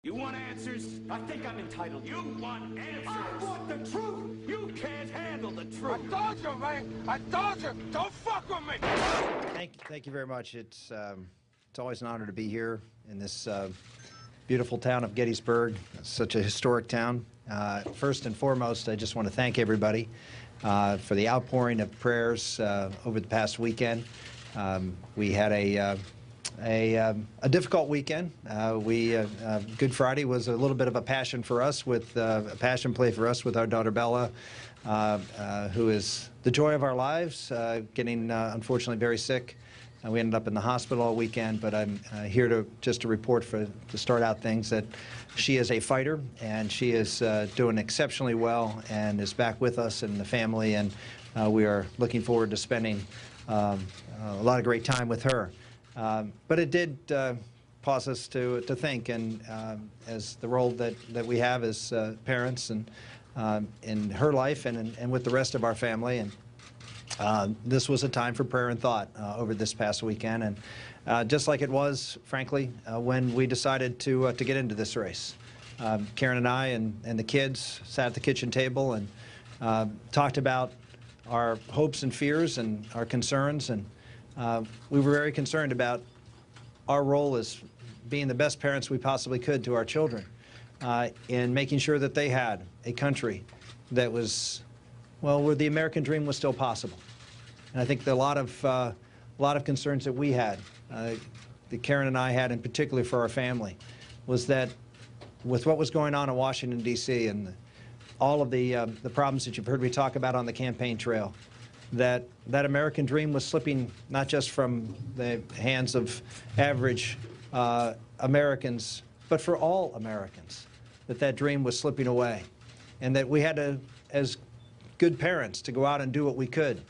You want answers? I think I'm entitled. You want answers? I want the truth! You can't handle the truth! I told you, man! I told you! Don't fuck with me! Thank you very much. It's always an honor to be here in this beautiful town of Gettysburg, such a historic town. First and foremost, I just want to thank everybody for the outpouring of prayers over the past weekend. We had a difficult weekend. Good Friday was a little bit of a passion for us, with a passion play for us with our daughter Bella, who is the joy of our lives, getting unfortunately very sick. We ended up in the hospital all weekend, but I'm here just to report to start out things that she is a fighter, and she is doing exceptionally well and is back with us and the family, and we are looking forward to spending a lot of great time with her. But it did cause us to think, and as the role that we have as parents, and in her life and with the rest of our family. And this was a time for prayer and thought over this past weekend, and just like it was, frankly, when we decided to get into this race. Karen and I and the kids sat at the kitchen table and talked about our hopes and fears and our concerns, and we were very concerned about our role as being the best parents we possibly could to our children, in making sure that they had a country that was, well, where the American dream was still possible. And I think that a lot of concerns that we had, that Karen and I had in particular for our family, was that with what was going on in Washington, D.C., and all of the problems that you've heard me talk about on the campaign trail, that American dream was slipping not just from the hands of average Americans, but for all Americans, that dream was slipping away, and that we had to, as good parents, to go out and do what we could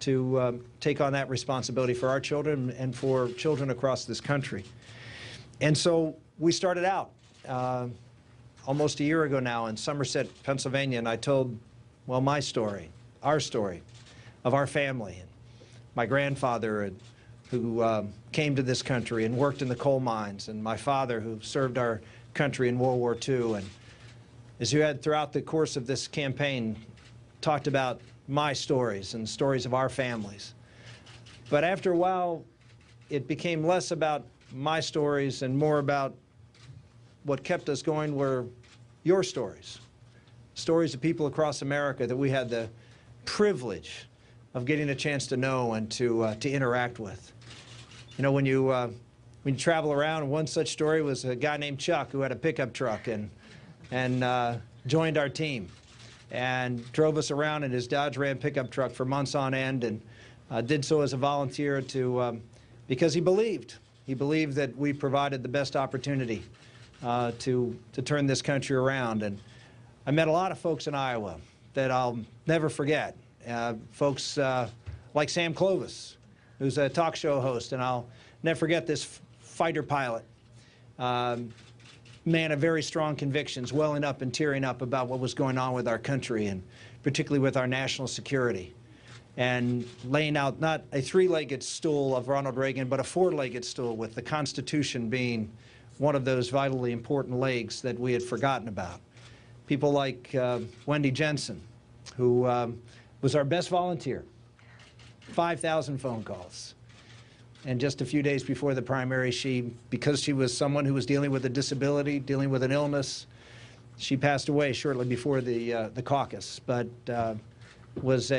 to take on that responsibility for our children and for children across this country. And so we started out almost a year ago now in Somerset, Pennsylvania, and I told, well, my story, our story of our family, and my grandfather who came to this country and worked in the coal mines, and my father who served our country in World War II. And as you had throughout the course of this campaign talked about my stories and stories of our families. But after a while, it became less about my stories and more about what kept us going were your stories. Stories of people across America that we had the privilege of getting a chance to know and to interact with. You know, when you travel around, one such story was a guy named Chuck who had a pickup truck and joined our team and drove us around in his Dodge Ram pickup truck for months on end, and did so as a volunteer because he believed that we provided the best opportunity to turn this country around. And I met a lot of folks in Iowa that I'll never forget. Folks like Sam Clovis, who's a talk show host, and I'll never forget this fighter pilot. Man of very strong convictions, welling up and tearing up about what was going on with our country, and particularly with our national security, and laying out not a three-legged stool of Ronald Reagan, but a four-legged stool, with the Constitution being one of those vitally important legs that we had forgotten about. People like Wendy Jensen, who was our best volunteer, 5,000 phone calls. And just a few days before the primary, because she was someone who was dealing with a disability, dealing with an illness, she passed away shortly before the caucus. But was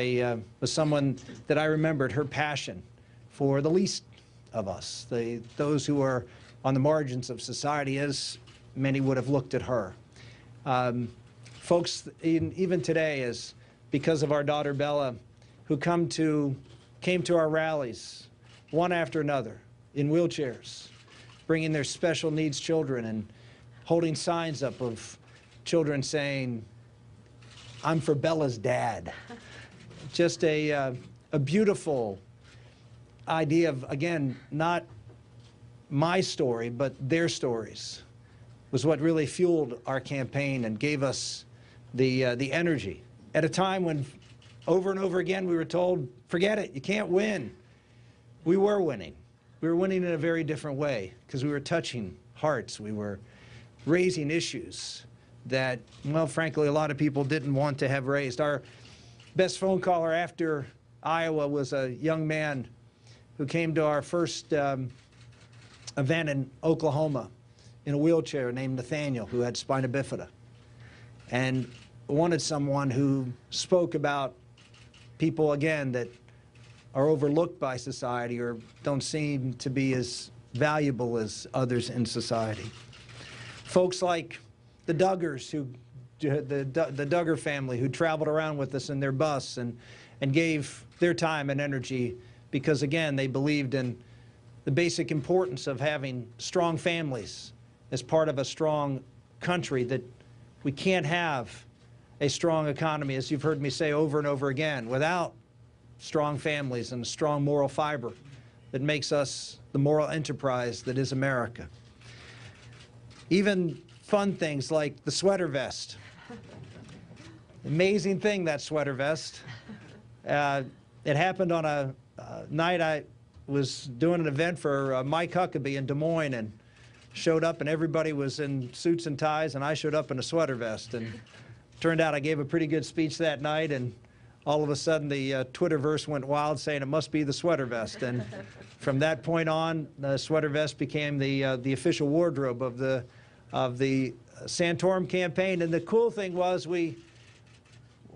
someone that I remembered her passion for the least of us, those who are on the margins of society, as many would have looked at her. Folks, even today, because of our daughter Bella, who came to our rallies, one after another, in wheelchairs, bringing their special needs children and holding signs up of children saying, "I'm for Bella's dad." Just a beautiful idea of, again, not my story, but their stories, was what really fueled our campaign and gave us the energy. At a time when, over and over again, we were told, forget it, you can't win. We were winning. We were winning in a very different way, because we were touching hearts. We were raising issues that, well, frankly, a lot of people didn't want to have raised. Our best phone caller after Iowa was a young man who came to our first event in Oklahoma in a wheelchair named Nathaniel, who had spina bifida, and wanted someone who spoke about people, again, that are overlooked by society or don't seem to be as valuable as others in society. Folks like the Duggars, the Duggar family, who traveled around with us in their bus and gave their time and energy because, again, they believed in the basic importance of having strong families as part of a strong country, that we can't have a strong economy, as you've heard me say over and over again, without strong families and a strong moral fiber that makes us the moral enterprise that is America. Even fun things like the sweater vest. Amazing thing, that sweater vest. It happened on a night I was doing an event for Mike Huckabee in Des Moines, and showed up and everybody was in suits and ties, and I showed up in a sweater vest. And turned out I gave a pretty good speech that night, and all of a sudden the Twitterverse went wild saying it must be the sweater vest. And from that point on, the sweater vest became the official wardrobe of the Santorum campaign. And the cool thing was,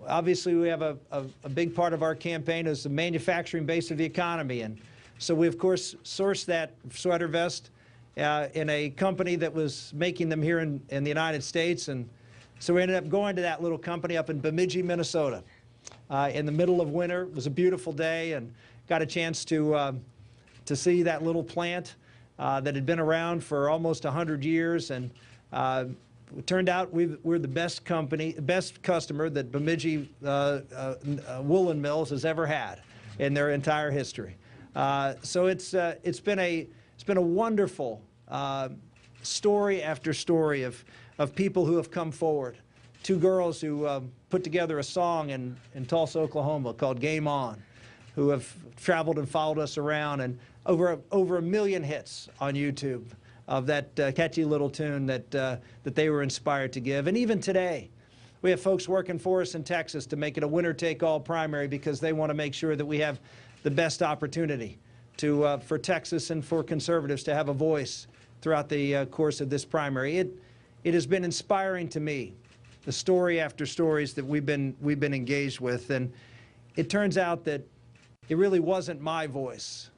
obviously we have a big part of our campaign is the manufacturing base of the economy. And so we, of course, sourced that sweater vest in a company that was making them here in the United States. And so we ended up going to that little company up in Bemidji, Minnesota, in the middle of winter. It was a beautiful day, and got a chance to see that little plant that had been around for almost 100 years. And it turned out we're the best customer that Bemidji Woolen Mills has ever had in their entire history. So it's been a wonderful story after story of people who have come forward. Two girls who put together a song in Tulsa, Oklahoma called Game On, who have traveled and followed us around, and over 1 million hits on YouTube of that catchy little tune that they were inspired to give. And even today, we have folks working for us in Texas to make it a winner-take-all primary, because they want to make sure that we have the best opportunity for Texas and for conservatives to have a voice throughout the course of this primary. It has been inspiring to me, the story after stories that we've been engaged with. And it turns out that it really wasn't my voice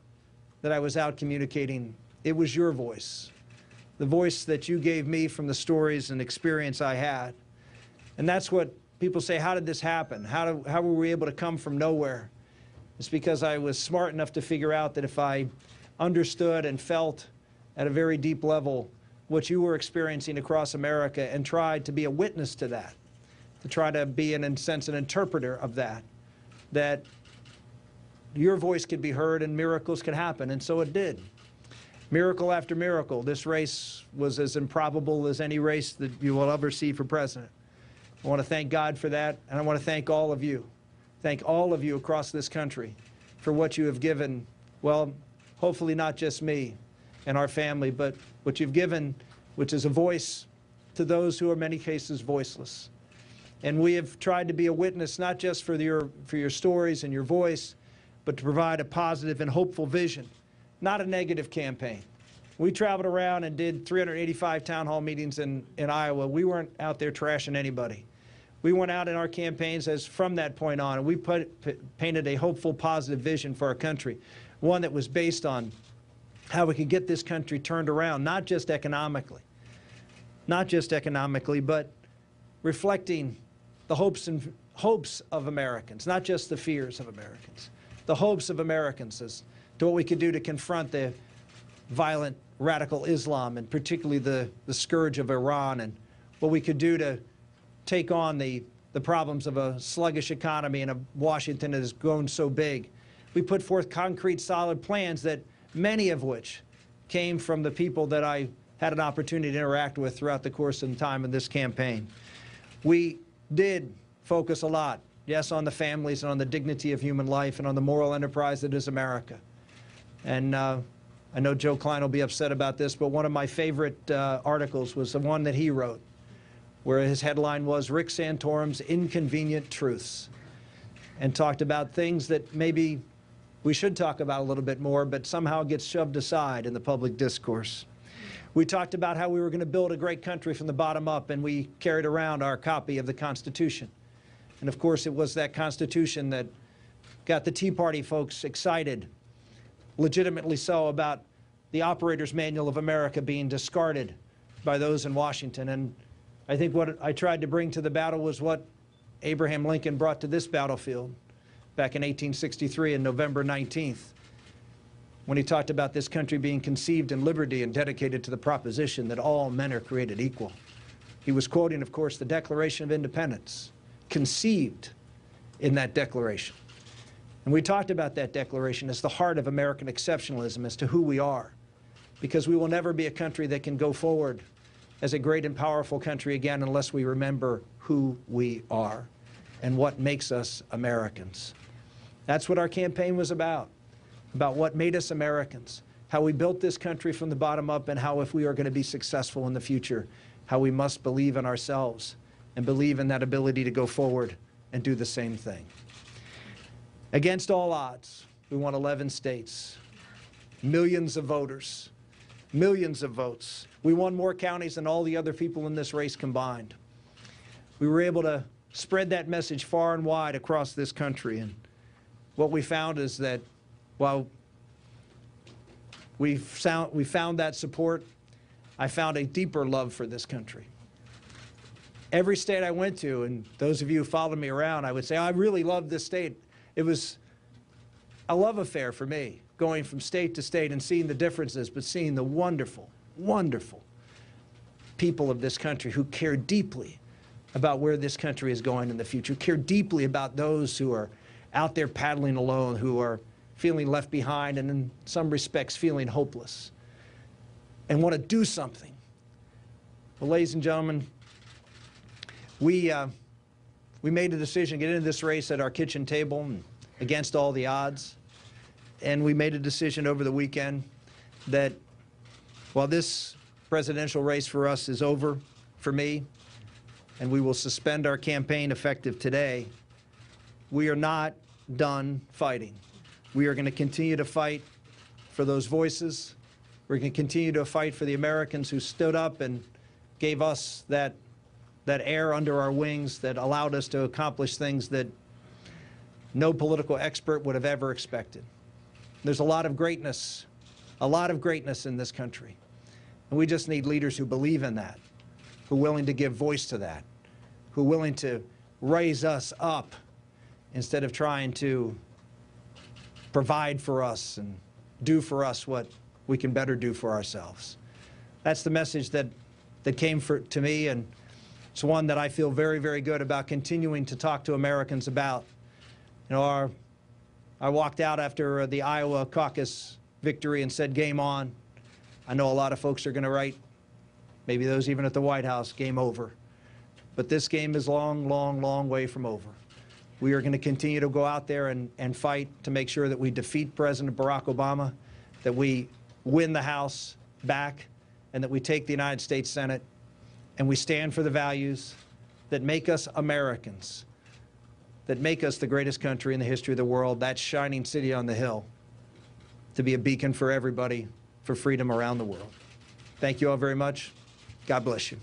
that I was out communicating. It was your voice, the voice that you gave me from the stories and experience I had. And that's what people say, how did this happen? How were we able to come from nowhere? It's because I was smart enough to figure out that if I understood and felt at a very deep level what you were experiencing across America, and tried to be a witness to that, to try to be, in a sense, an interpreter of that your voice could be heard and miracles could happen. And so it did. Miracle after miracle. This race was as improbable as any race that you will ever see for president. I want to thank God for that, and I want to thank all of you. Thank all of you across this country for what you have given, well, hopefully not just me and our family, but what you've given, which is a voice to those who are in many cases voiceless. And we have tried to be a witness, not just for your stories and your voice, but to provide a positive and hopeful vision, not a negative campaign. We traveled around and did 385 town hall meetings in Iowa. We weren't out there trashing anybody. We went out in our campaigns from that point on, and we painted a hopeful, positive vision for our country, one that was based on how we could get this country turned around, not just economically, but reflecting the hopes of Americans, not just the fears of Americans, the hopes of Americans as to what we could do to confront the violent radical Islam, and particularly the scourge of Iran, and what we could do to take on the problems of a sluggish economy in a Washington that has grown so big. We put forth concrete, solid plans, that many of which came from the people that I had an opportunity to interact with throughout the course and time of this campaign. We did focus a lot, yes, on the families and on the dignity of human life and on the moral enterprise that is America. And I know Joe Klein will be upset about this, but one of my favorite articles was the one that he wrote, where his headline was Rick Santorum's Inconvenient Truths, and talked about things that maybe we should talk about a little bit more, but somehow gets shoved aside in the public discourse. We talked about how we were going to build a great country from the bottom up, and we carried around our copy of the Constitution. And of course, it was that Constitution that got the Tea Party folks excited, legitimately so, about the Operator's Manual of America being discarded by those in Washington. And I think what I tried to bring to the battle was what Abraham Lincoln brought to this battlefield back in 1863 on November 19th, when he talked about this country being conceived in liberty and dedicated to the proposition that all men are created equal. He was quoting, of course, the Declaration of Independence, conceived in that declaration. And we talked about that declaration as the heart of American exceptionalism, as to who we are, because we will never be a country that can go forward as a great and powerful country again unless we remember who we are and what makes us Americans. That's what our campaign was about what made us Americans, how we built this country from the bottom up, and how, if we are going to be successful in the future, how we must believe in ourselves and believe in that ability to go forward and do the same thing. Against all odds, we won 11 states, millions of voters, millions of votes. We won more counties than all the other people in this race combined. We were able to spread that message far and wide across this country. And what we found is that while we found that support, I found a deeper love for this country. Every state I went to, and those of you who followed me around, I would say, I really love this state. It was a love affair for me, going from state to state and seeing the differences, but seeing the wonderful, wonderful people of this country who care deeply about where this country is going in the future, care deeply about those who are out there paddling alone, who are feeling left behind and in some respects feeling hopeless, and want to do something. Well, ladies and gentlemen, we made a decision to get into this race at our kitchen table and against all the odds. And we made a decision over the weekend that while this presidential race for us is over for me, and we will suspend our campaign effective today, we are not done fighting. We are going to continue to fight for those voices. We're going to continue to fight for the Americans who stood up and gave us that air under our wings that allowed us to accomplish things that no political expert would have ever expected. There's a lot of greatness in this country. And we just need leaders who believe in that, who are willing to give voice to that, who are willing to raise us up instead of trying to provide for us and do for us what we can better do for ourselves. That's the message that came to me, and it's one that I feel very, very good about continuing to talk to Americans about. You know, I walked out after the Iowa caucus victory and said, game on. I know a lot of folks are going to write, maybe those even at the White House, game over. But this game is long, long, long way from over. We are going to continue to go out there and fight to make sure that we defeat President Barack Obama, that we win the House back, and that we take the United States Senate, and we stand for the values that make us Americans, that make us the greatest country in the history of the world, that shining city on the hill, to be a beacon for everybody, for freedom around the world. Thank you all very much. God bless you.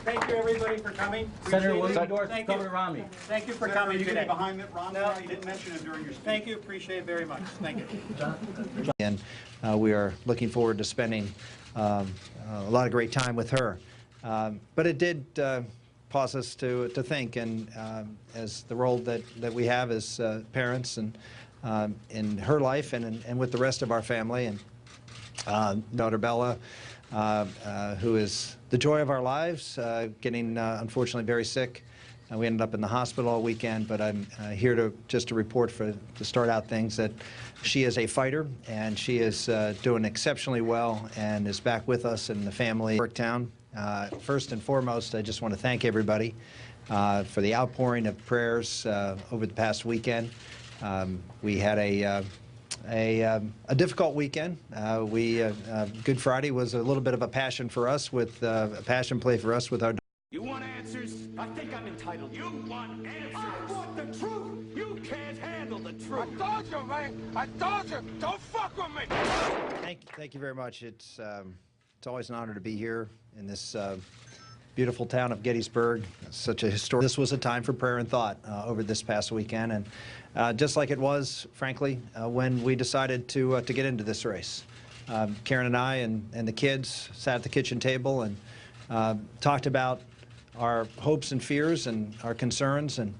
Thank you, everybody, for coming. Senator William Dorf, Governor Romney. Thank you for coming today. Behind Mitt Romney, you didn't mention it during your speech. Thank you. Appreciate it very much. Thank you. And we are looking forward to spending a lot of great time with her. But it did cause us to think, and as the role that we have as parents and in her life and with the rest of our family, and daughter Bella, who is the joy of our lives, getting unfortunately very sick We ended up in the hospital all weekend, but I'm here to report to start out things that she is a fighter, and she is doing exceptionally well and is back with us in the family. Town. First and foremost, I just want to thank everybody for the outpouring of prayers over the past weekend. We had a difficult weekend. Good Friday was a little bit of a passion for us, with a passion play for us with our. You want answers? I think I'm entitled. You want answers? I want the truth! You can't handle the truth! I told you, man! I told you! Don't fuck with me! Thank you very much. It's always an honor to be here in this beautiful town of Gettysburg. Such a historic. This was a time for prayer and thought over this past weekend, and just like it was, frankly, when we decided to get into this race. Karen and I and the kids sat at the kitchen table and talked about our hopes and fears and our concerns, and